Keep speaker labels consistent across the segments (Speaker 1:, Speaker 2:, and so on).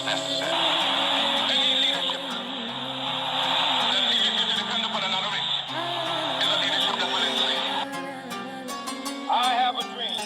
Speaker 1: is necessary. They need leadership. That leadership is dependent upon another race. Is a leadership that will enslave. I have a dream.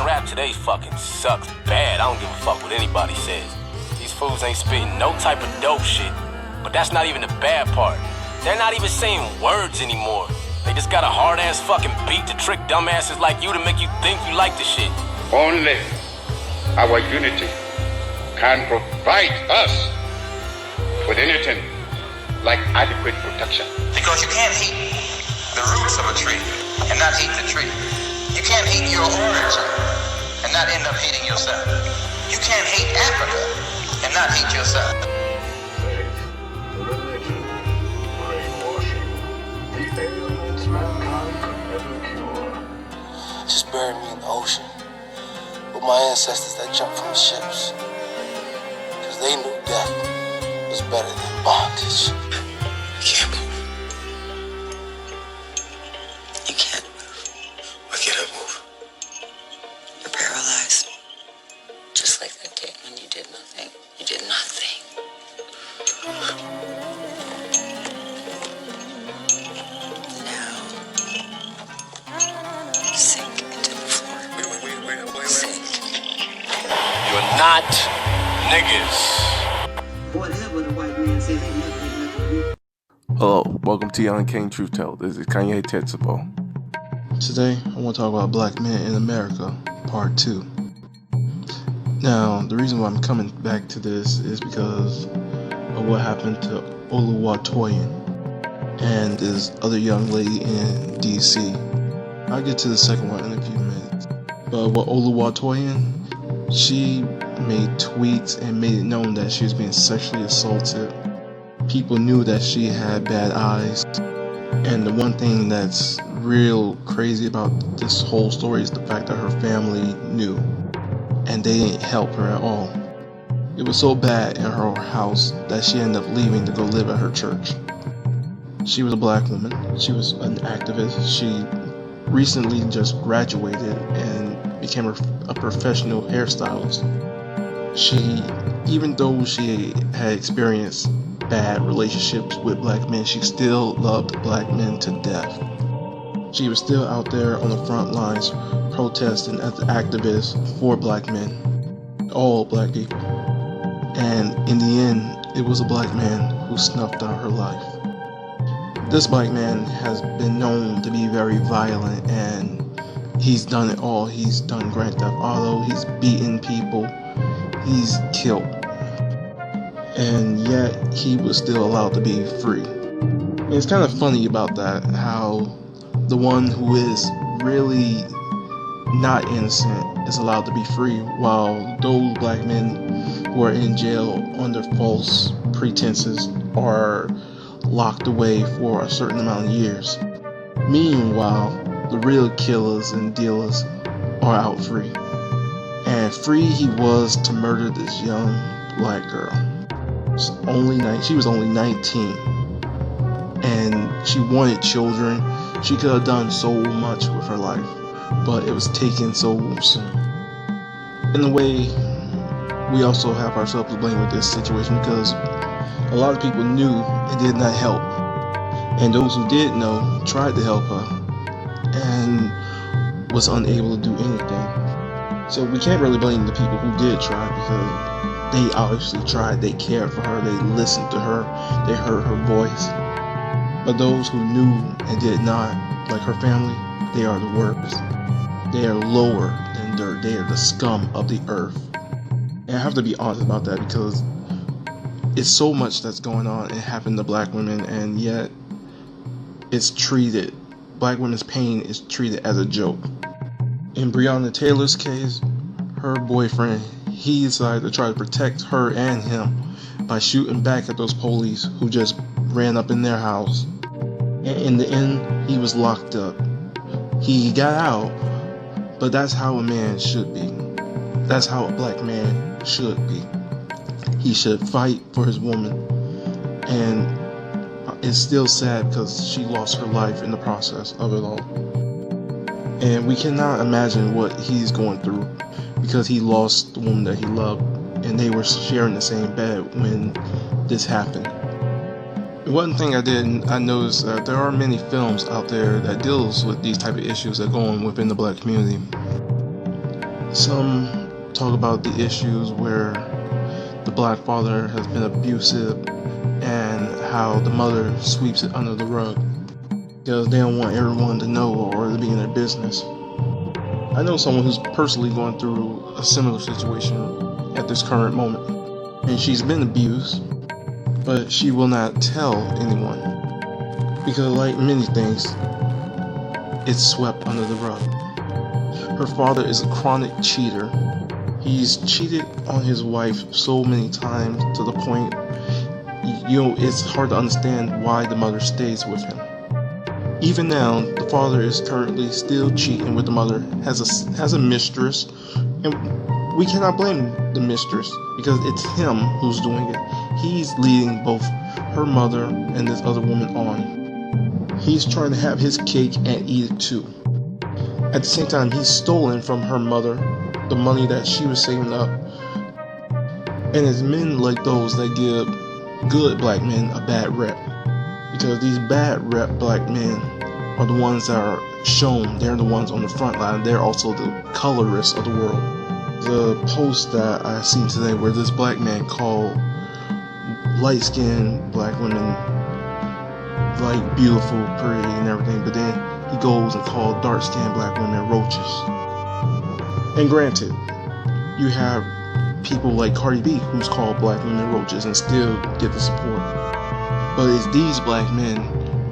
Speaker 2: Rap today fucking sucks bad. I don't give a fuck what anybody says. These fools ain't spitting no type of dope shit. But that's not even the bad part. They're not even saying words anymore. They just got a hard-ass fucking beat to trick dumbasses like you to make you think you like the shit.
Speaker 3: Only our unity can provide us with anything like adequate protection.
Speaker 4: Because you can't hate the roots of a tree and not hate the tree. You can't hate your origin and not end up hating yourself. You can't hate Africa and not hate yourself.
Speaker 5: Faith, religion, brainwashing, the ailments mankind could never cure.
Speaker 6: Just bury me in the ocean with my ancestors that jumped from the ships. Because they knew death was better than bondage.
Speaker 4: You can't move. You can't move. Why can't I move? You're paralyzed. Just like that day when you did nothing. You did nothing. Now, sink into the floor. Wait. Sink.
Speaker 2: You're not niggas.
Speaker 7: Whatever the white man said, they never did nothing to me.
Speaker 8: Hello, welcome to Young King Truth Tell. This is Kanye Tetsubo. Today, I want to talk about Black Men in America, Part 2. Now, the reason why I'm coming back to this is because of what happened to Oluwatoyin and this other young lady in DC. I'll get to the second one in a few minutes. But with Oluwatoyin, she made tweets and made it known that she was being sexually assaulted. People knew that she had bad eyes. And the one thing that's real crazy about this whole story is the fact that her family knew. And they didn't help her at all. It was so bad in her house that she ended up leaving to go live at her church. She was a black woman. She was an activist. She recently just graduated and became a professional hairstylist. She, even though she had experienced bad relationships with black men, she still loved black men to death. She was still out there on the front lines protesting as an activist for black men, all black people. And in the end, it was a black man who snuffed out her life. This black man has been known to be very violent, and he's done it all. He's done Grand Theft Auto, he's beaten people, he's killed. And yet, he was still allowed to be free. And it's kind of funny about that, how the one who is really not innocent is allowed to be free, while those black men who are in jail under false pretenses are locked away for a certain amount of years. Meanwhile, the real killers and dealers are out free. And free he was to murder this young black girl. She was only 19. And she wanted children. She could have done so much with her life, but it was taken so soon. In a way, we also have ourselves to blame with this situation because a lot of people knew and did not help. And those who did know tried to help her and was unable to do anything. So we can't really blame the people who did try because they obviously tried, they cared for her, they listened to her, they heard her voice. But those who knew and did not, like her family, they are the worst. They are lower than dirt. They are the scum of the earth. And I have to be honest about that because it's so much that's going on and happened to black women, and yet it's treated, black women's pain is treated as a joke. In Breonna Taylor's case, her boyfriend, he decided to try to protect her and him by shooting back at those police who just ran up in their house. And in the end, he was locked up. He got out, but that's how a man should be. That's how a black man should be. He should fight for his woman. And it's still sad because she lost her life in the process of it all. And we cannot imagine what he's going through because he lost the woman that he loved and they were sharing the same bed when this happened. One thing I noticed that there are many films out there that deals with these type of issues that go on within the black community. Some talk about the issues where the black father has been abusive and how the mother sweeps it under the rug because they don't want everyone to know or to be in their business. I know someone who's personally going through a similar situation at this current moment, and she's been abused, but she will not tell anyone because, like many things, it's swept under the rug. Her father is a chronic cheater. He's cheated on his wife so many times to the point, it's hard to understand why the mother stays with him. Even now, the father is currently still cheating with the mother, has a mistress, and we cannot blame the mistress because it's him who's doing it. He's leading both her mother and this other woman on. He's trying to have his cake and eat it too. At the same time, he's stolen from her mother the money that she was saving up. And it's men like those that give good black men a bad rep. Because these bad rep black men are the ones that are shown. They're the ones on the front line. They're also the colorists of the world. The post that I seen today where this black man called light-skinned black women like beautiful, pretty, and everything, but then he goes and called dark-skinned black women roaches. And granted, you have people like Cardi B who's called black women roaches and still get the support. But it's these black men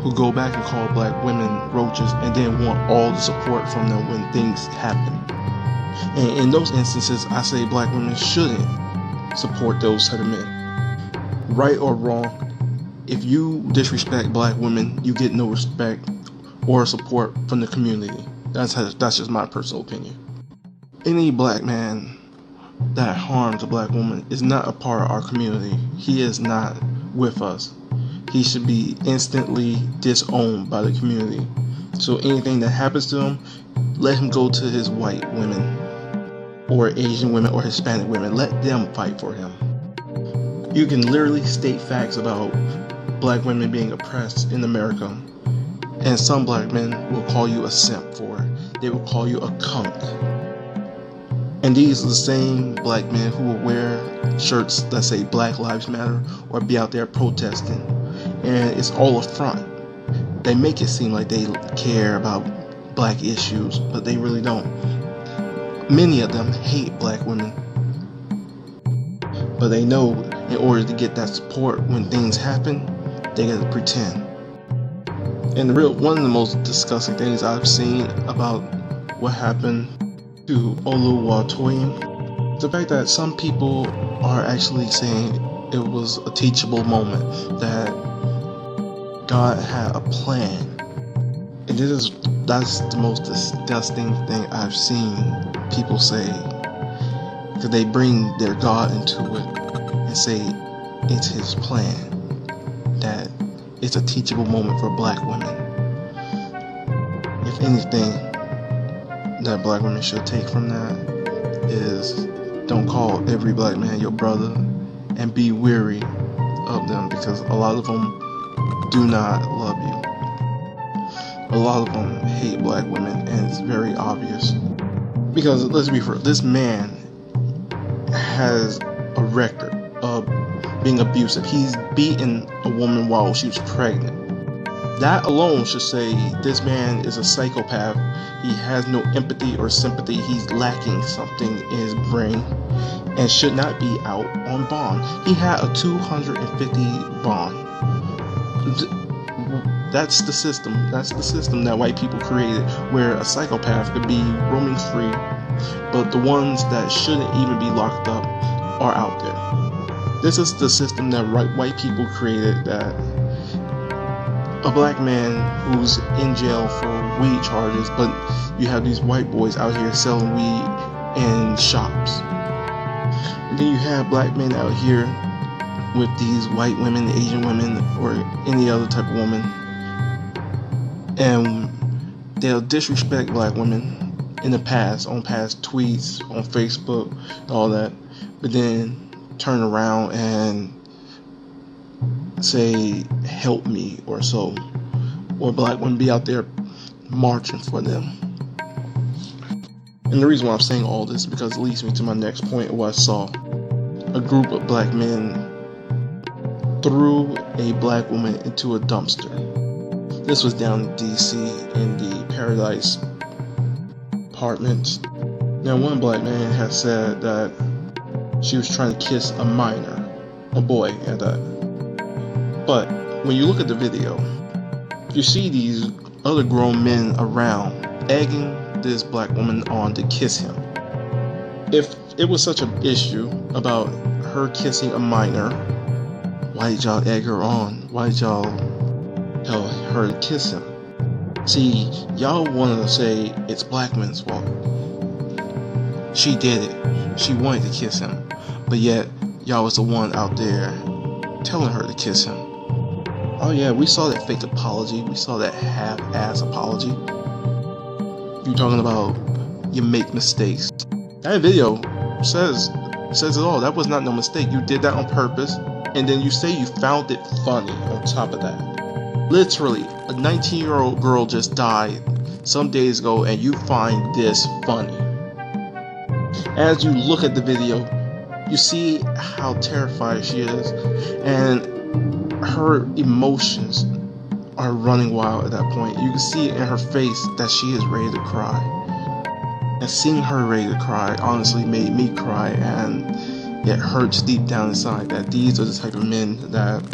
Speaker 8: who go back and call black women roaches and then want all the support from them when things happen. And in those instances, I say black women shouldn't support those type of men. Right or wrong, if you disrespect black women, you get no respect or support from the community. That's just my personal opinion. Any black man that harms a black woman is not a part of our community. He is not with us. He should be instantly disowned by the community. So anything that happens to him, let him go to his white women or Asian women or Hispanic women. Let them fight for him. You can literally state facts about black women being oppressed in America, and some black men will call you a simp for it. They will call you a cunt. And these are the same black men who will wear shirts that say Black Lives Matter or be out there protesting. And it's all a front. They make it seem like they care about black issues, but they really don't. Many of them hate black women, but they know in order to get that support when things happen, they gotta pretend. And one of the most disgusting things I've seen about what happened to Oluwatoyin, the fact that some people are actually saying it was a teachable moment, that God had a plan. And that's the most disgusting thing I've seen people say, because they bring their God into it and say it's his plan, that it's a teachable moment for black women. If anything that black women should take from that is don't call every black man your brother, and be weary of them, because a lot of them do not love you. A lot of them hate black women, and it's very obvious. Because let's be fair, this man has a record of being abusive. He's beaten a woman while she was pregnant. That alone should say this man is a psychopath. He has no empathy or sympathy. He's lacking something in his brain and should not be out on bond. He had a 250 bond. That's the system. That's the system that white people created, where a psychopath could be roaming free but the ones that shouldn't even be locked up are out there. This is the system that white people created, that a black man who's in jail for weed charges, but you have these white boys out here selling weed in shops. And then you have black men out here with these white women, Asian women, or any other type of woman, and they'll disrespect black women in the past, on past tweets, on Facebook, all that, but then turn around and say, help me, or so. Or black women be out there marching for them. And the reason why I'm saying all this is because it leads me to my next point, where I saw a group of black men threw a black woman into a dumpster. This was down in DC in the Paradise Apartments. Now, one black man has said that she was trying to kiss a minor, a boy at that. But when you look at the video, you see these other grown men around egging this black woman on to kiss him. If it was such an issue about her kissing a minor, why did y'all egg her on? Why did y'all tell her to kiss him? See, y'all wanted to say it's black men's fault. She did it. She wanted to kiss him. But yet, y'all was the one out there telling her to kiss him. Oh yeah, we saw that fake apology. We saw that half-ass apology. You talking about you make mistakes. That video says it all. That was not no mistake. You did that on purpose. And then you say you found it funny on top of that. Literally, a 19-year-old girl just died some days ago and you find this funny. As you look at the video, you see how terrified she is, and her emotions are running wild at that point. You can see it in her face that she is ready to cry. And seeing her ready to cry honestly made me cry, and it hurts deep down inside that these are the type of men that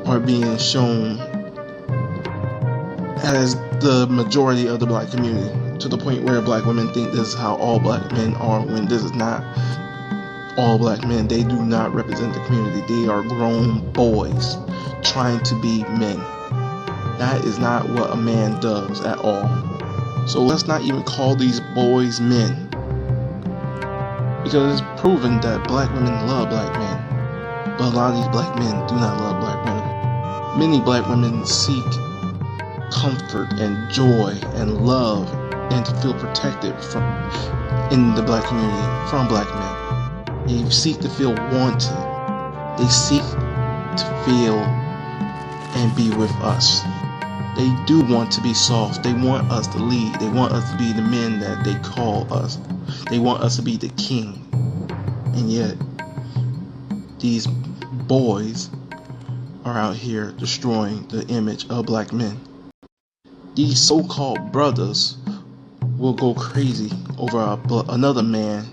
Speaker 8: are being shown as the majority of the black community, to the point where black women think this is how all black men are, when this is not all black men. They do not represent the community. They are grown boys trying to be men. That is not what a man does at all. So let's not even call these boys men, because it's proven that black women love black men, but a lot of these black men do not love black women. Many black women seek comfort and joy and love and to feel protected in the black community from black men. They seek to feel wanted. They seek to feel and be with us. They do want to be soft. They want us to lead. They want us to be the men that they call us. They want us to be the king. And yet, these boys are out here destroying the image of black men. These so-called brothers will go crazy over another man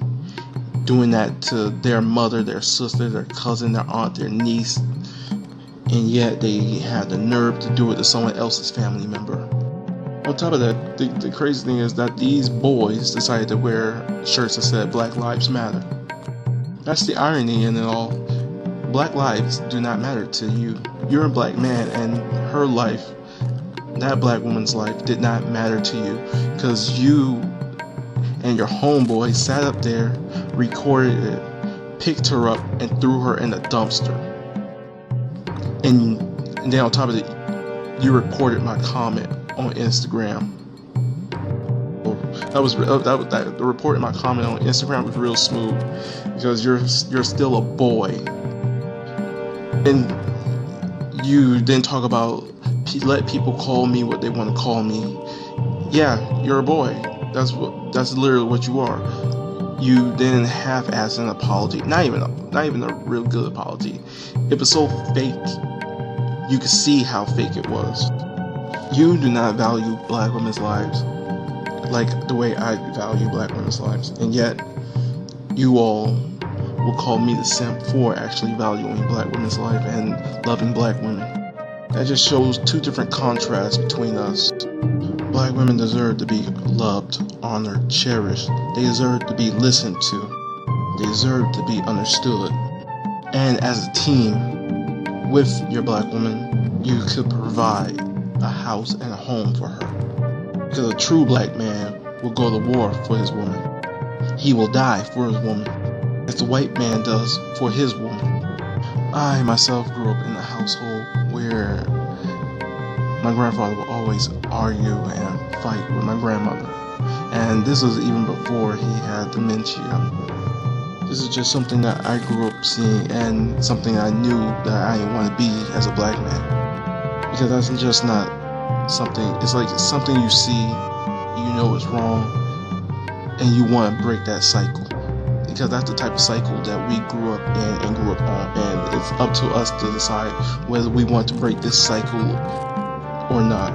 Speaker 8: doing that to their mother, their sister, their cousin, their aunt, their niece, and yet they have the nerve to do it to someone else's family member. On top of that, the crazy thing is that these boys decided to wear shirts that said Black Lives Matter. That's the irony in it all. Black lives do not matter to you. You're a black man, and her life, that black woman's life, did not matter to you, because you and your homeboy sat up there, recorded it, picked her up, and threw her in a dumpster. And then on top of it, you reported my comment on Instagram. The report in my comment on Instagram was real smooth, because you're still a boy, and you then talk about let people call me what they want to call me. Yeah, you're a boy. That's literally what you are. You then half-assed an apology, not even a real good apology. It was so fake. You could see how fake it was. You do not value black women's lives like the way I value black women's lives, and yet you all will call me the simp for actually valuing black women's life and loving black women. That just shows two different contrasts between us. Black Black women deserve to be loved, honored, cherished. They deserve to be listened to. They deserve to be understood. And as a team, with your black woman, you could provide a house and a home for her. Because a true black man will go to war for his woman. He will die for his woman, as the white man does for his woman. I myself grew up in a household where my grandfather would always argue and fight with my grandmother. And this was even before he had dementia. This is just something that I grew up seeing and something I knew that I didn't want to be as a black man. Because that's just not something, it's like something you see, you know it's wrong, and you want to break that cycle. Because that's the type of cycle that we grew up in and grew up on, and it's up to us to decide whether we want to break this cycle or not.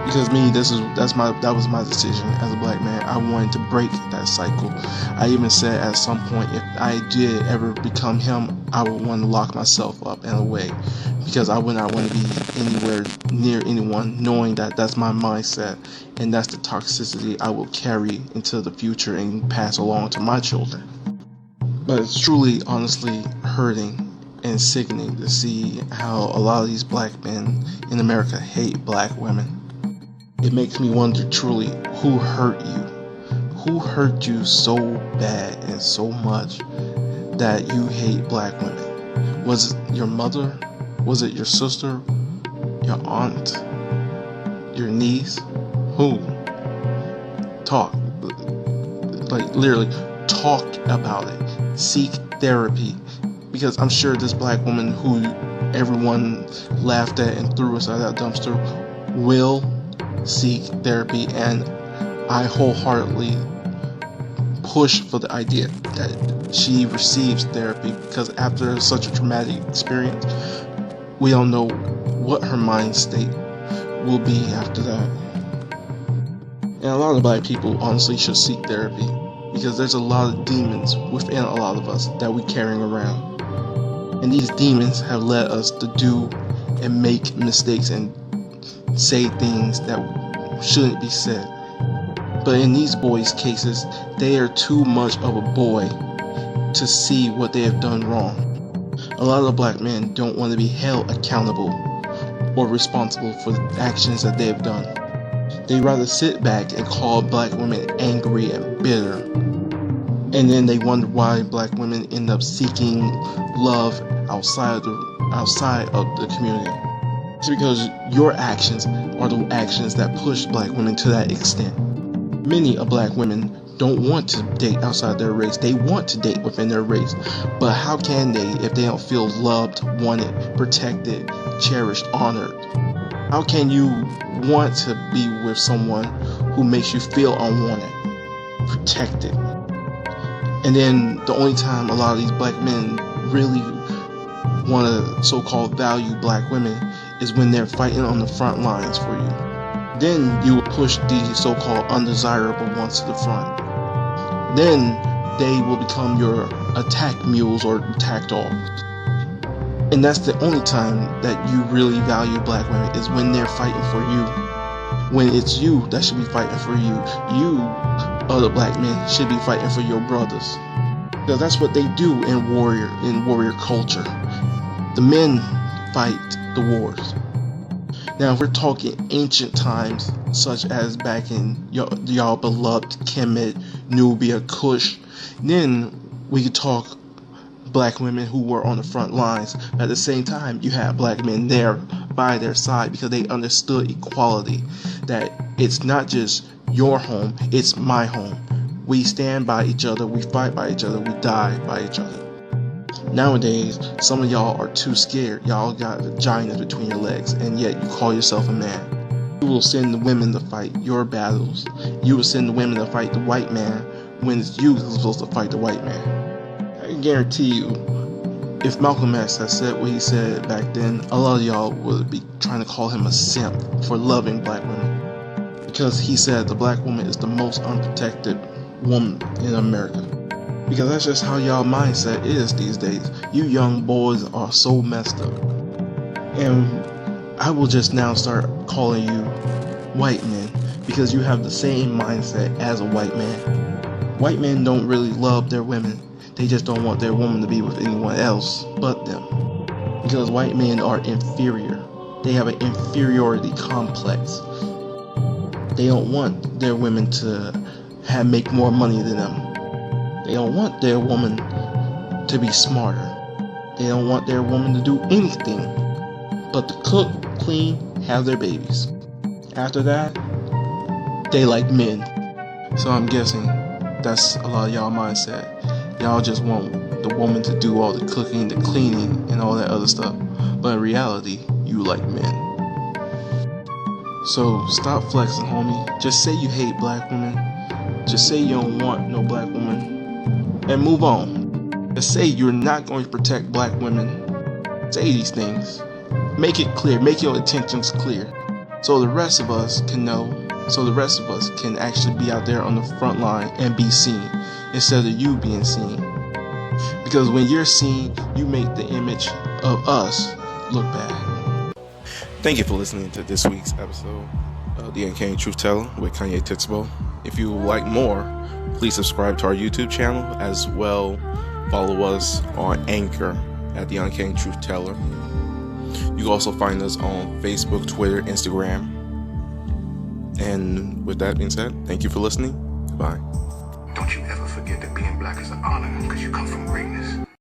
Speaker 8: Because me, that was my decision as a black man. I wanted to break that cycle. I even said at some point, if I did ever become him, I would want to lock myself up in a way, because I would not want to be anywhere near anyone, knowing that that's my mindset and that's the toxicity I will carry into the future and pass along to my children. But it's truly, honestly hurting and sickening to see how a lot of these black men in America hate black women. It makes me wonder truly, who hurt you? Who hurt you so bad and so much that you hate black women? Was it your mother? Was it your sister? Your aunt? Your niece? Who? Talk. Like, literally, talk about it. Seek therapy. Because I'm sure this black woman who everyone laughed at and threw us out of that dumpster will seek therapy, and I wholeheartedly push for the idea that she receives therapy, because after such a traumatic experience, we don't know what her mind state will be after that. And a lot of black people honestly should seek therapy, because there's a lot of demons within a lot of us that we're carrying around. And these demons have led us to do and make mistakes and say things that shouldn't be said. But in these boys' cases, they are too much of a boy to see what they have done wrong. A lot of black men don't want to be held accountable or responsible for the actions that they have done. They rather sit back and call black women angry and bitter. And then they wonder why black women end up seeking love outside of the community. It's because your actions are the actions that push black women to that extent. Many of black women don't want to date outside their race. They want to date within their race. But how can they if they don't feel loved, wanted, protected, cherished, honored? How can you want to be with someone who makes you feel unwanted, protected? And then the only time a lot of these black men really want to so-called value black women is when they're fighting on the front lines for you. Then you will push these so-called undesirable ones to the front. Then they will become your attack mules or attack dogs. And that's the only time that you really value black women, is when they're fighting for you. When it's you that should be fighting for you. You, other black men, should be fighting for your brothers. Because that's what they do in warrior culture. The men fight the wars. Now, if we're talking ancient times, such as back in y'all beloved Kemet, Nubia, Kush, then we could talk black women who were on the front lines. At the same time, you had black men there by their side, because they understood equality. That it's not just your home, it's my home. We stand by each other, we fight by each other, we die by each other. Nowadays, some of y'all are too scared. Y'all got vaginas between your legs, and yet you call yourself a man. You will send the women to fight your battles. You will send the women to fight the white man when it's you who's supposed to fight the white man. I can guarantee you, if Malcolm X had said what he said back then, a lot of y'all would be trying to call him a simp for loving black women. Because he said the black woman is the most unprotected woman in America. Because that's just how y'all mindset is these days. You young boys are so messed up. And I will just now start calling you white men, because you have the same mindset as a white man. White men don't really love their women. They just don't want their woman to be with anyone else but them. Because white men are inferior. They have an inferiority complex. They don't want their women to make more money than them. They don't want their woman to be smarter. They don't want their woman to do anything but to cook, clean, have their babies. After that, they like men. So I'm guessing that's a lot of y'all mindset. Y'all just want the woman to do all the cooking, the cleaning, and all that other stuff. But in reality, you like men. So stop flexing, homie. Just say you hate black women. Just say you don't want no black woman. And move on. Just say you're not going to protect black women. Say these things. Make it clear. Make your intentions clear. So the rest of us can know. So the rest of us can actually be out there on the front line and be seen instead of you being seen. Because when you're seen, you make the image of us look bad. Thank you for listening to this week's episode of The Uncanny Truth Teller with Kanye Tetsubo. If you would like more, please subscribe to our YouTube channel, as well follow us on Anchor at The Uncanny Truth Teller. You can also find us on Facebook, Twitter, Instagram. And with that being said, thank you for listening. Goodbye.
Speaker 5: Don't you ever forget that being black is an honor, because you come from greatness.